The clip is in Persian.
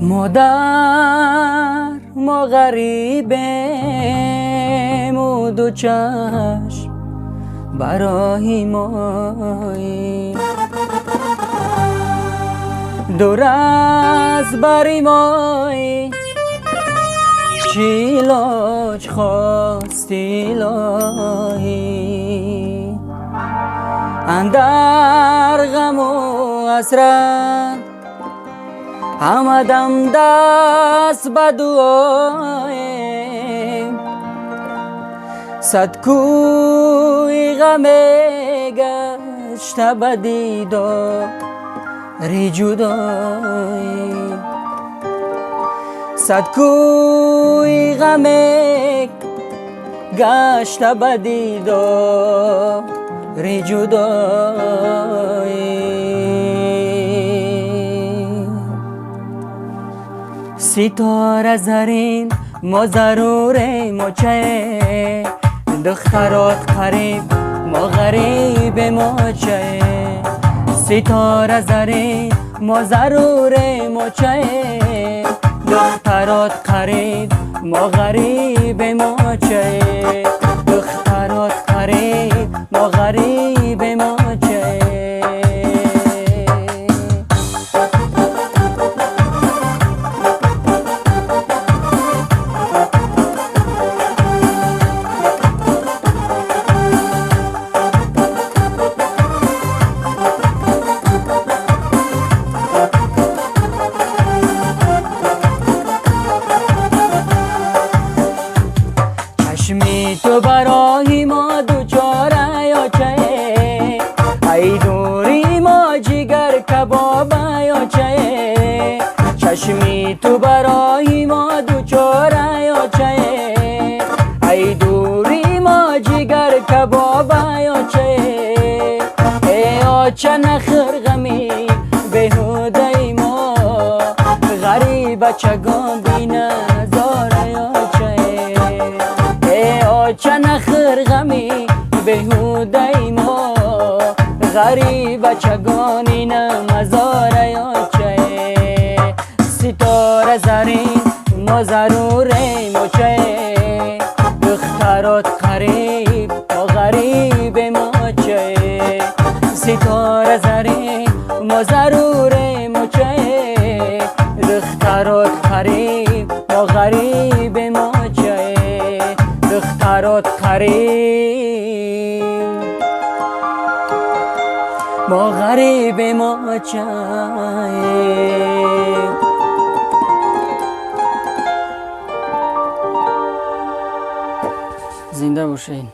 مادر ما غریبیم و دو چشم برای مایی دور از بری مایی چی لاج خواستی الهی اندر غم و حسرت آمدم دست به دعای صد کوی غم گشت به دیدار جدایی صد کوی غم گشت به دیدار جدایی ستاره زرین ما ضرور مچه دخترات قریب ما غریب مچه ستاره زرین ما ضرور مچه دخترات قریب ما غریب مچه دخترات قریب ما غریب مچه چشمی تو برای ما دوچاره یا چه ای دوری ما جگر کباب یا چه چشمی تو برای ما دوچاره یا چه ای دوری ما جگر کباب یا چه ای آچه نخر غمی بهوده ما غریب چگان بی نظاره یا چه نخر غمی بهوده ما غریب چگانی نمزاره یا چه ستاره زرین ما ضرور مچه دخترات قریب ما غریب ما چه ستاره زرین ما ضرور مچه دخترات قریب ما غریب ما چه دخترات قریب ما غریب ما چه زنده باشین.